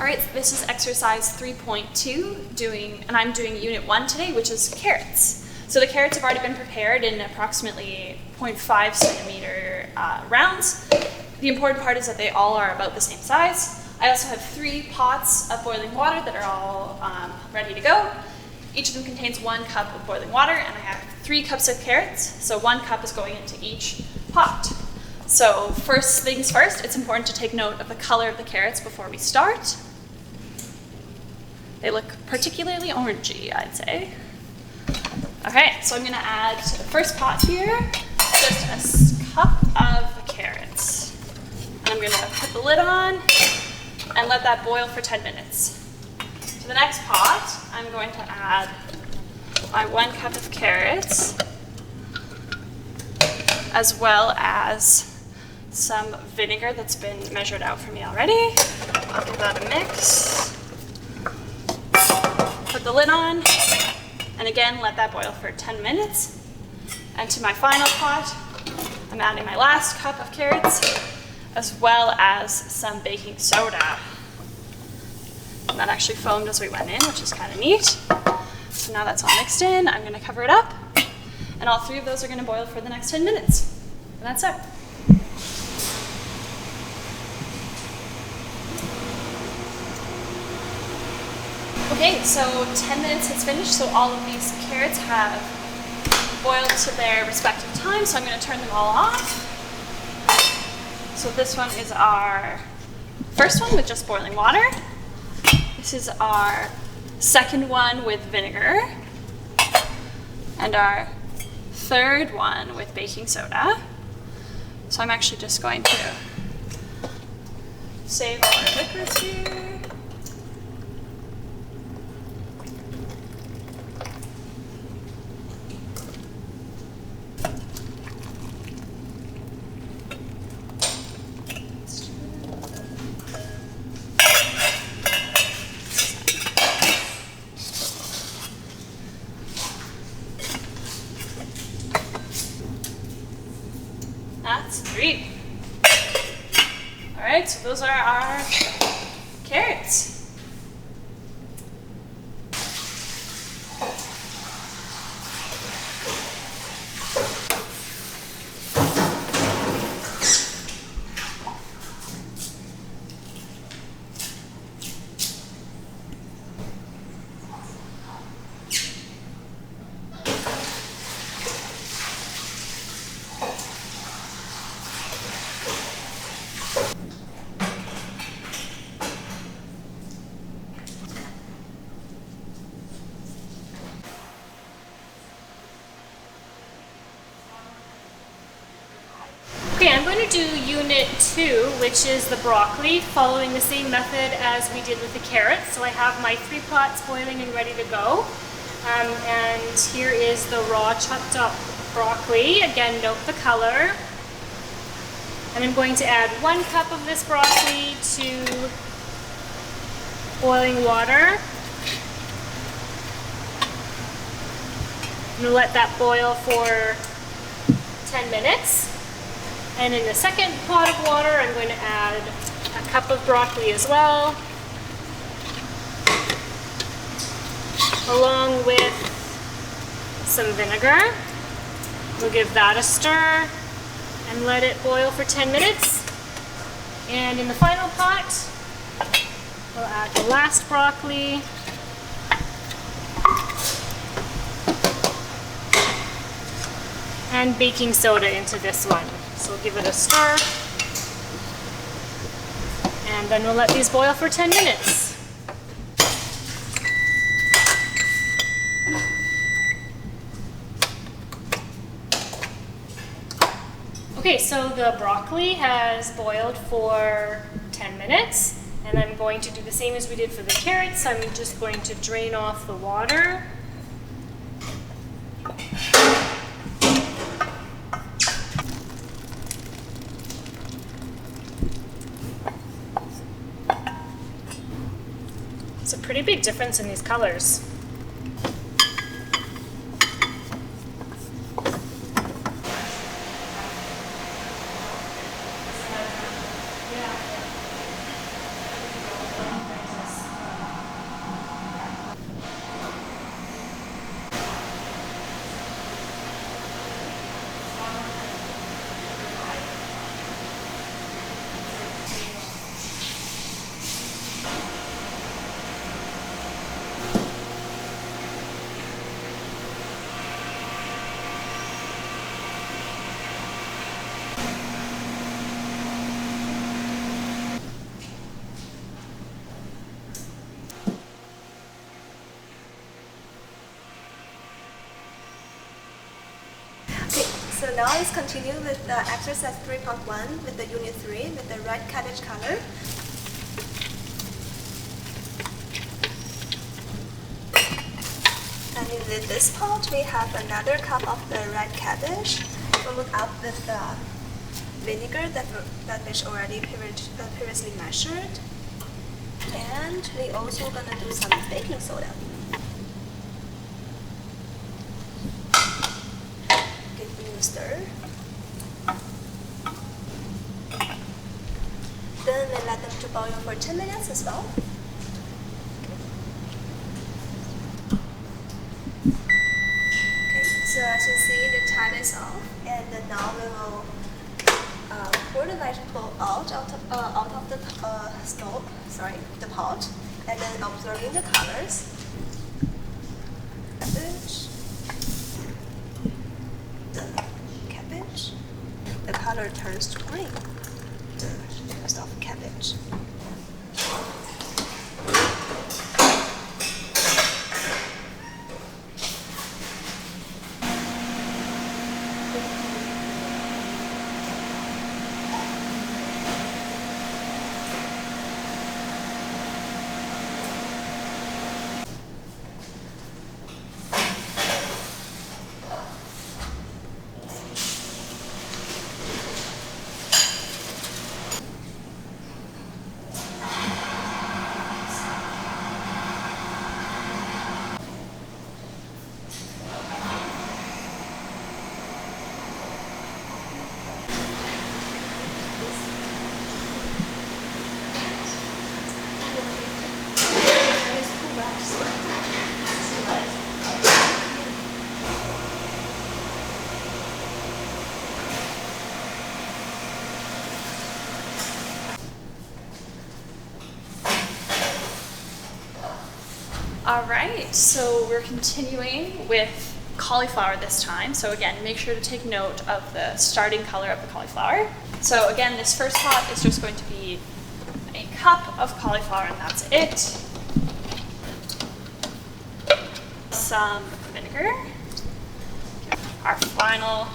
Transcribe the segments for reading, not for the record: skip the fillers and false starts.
right, this is exercise 3.2, and I'm doing unit 1 today, which is carrots. So the carrots have already been prepared in approximately 0.5 centimeter rounds. The important part is that they all are about the same size. I also have 3 pots of boiling water that are all ready to go. Each of them contains 1 cup of boiling water, and I have 3 cups of carrots, so 1 cup is going into each pot. So first things first, it's important to take note of the color of the carrots before we start. They look particularly orangey, I'd say. Okay, so I'm gonna add to the first pot here, just a cup of carrots. And I'm gonna put the lid on and let that boil for 10 minutes. To the next pot, I'm going to add my 1 cup of carrots, as well as some vinegar that's been measured out for me already. I'll give that a mix. Put the lid on, and again, let that boil for 10 minutes. And to my final pot, I'm adding my last cup of carrots, as well as some baking soda. And that actually foamed as we went in, which is kind of neat. So now that's all mixed in, I'm gonna cover it up, and all 3 of those are gonna boil for the next 10 minutes. And that's it. Okay, so 10 minutes has finished, so all of these carrots have boiled to their respective times, so I'm going to turn them all off. So this one is our first one with just boiling water. This is our second one with vinegar. And our third one with baking soda. So I'm actually just going to save all our liquids here. That's 3. All right, so those are our carrots. Okay, I'm going to do unit 2, which is the broccoli, following the same method as we did with the carrots. So I have my 3 pots boiling and ready to go. And here is the raw chopped up broccoli. Again, note the color. And I'm going to add 1 cup of this broccoli to boiling water. I'm going to let that boil for 10 minutes. And in the second pot of water, I'm going to add a cup of broccoli as well, along with some vinegar. We'll give that a stir and let it boil for 10 minutes. And in the final pot, we'll add the last broccoli. And baking soda into this one. So we'll give it a stir, and then we'll let these boil for 10 minutes. Okay, so the broccoli has boiled for 10 minutes, and I'm going to do the same as we did for the carrots. I'm just going to drain off the water. It's a pretty big difference in these colors. So now let's continue with the exercise 3.1 with the unit 3 with the red cabbage color. And in this pot, we have another cup of the red cabbage. Fill it up with the vinegar that is already previously measured. And we also gonna do some baking soda. Give it a stir. Then we let them to boil for 10 minutes as well. So as you see, the time is off, and then now we will pour the vegetable out of the the pot, and then observing the colors. Cabbage. The color turns to green because of cabbage. All right, so we're continuing with cauliflower this time. So again, make sure to take note of the starting color of the cauliflower. So again, this first pot is just going to be a cup of cauliflower and that's it. Some vinegar. Our final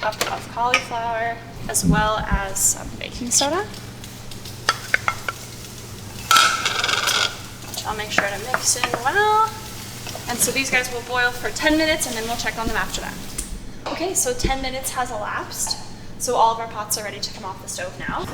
cup of cauliflower, as well as some baking soda. I'll make sure to mix in well. And so these guys will boil for 10 minutes and then we'll check on them after that. Okay, so 10 minutes has elapsed. So all of our pots are ready to come off the stove now.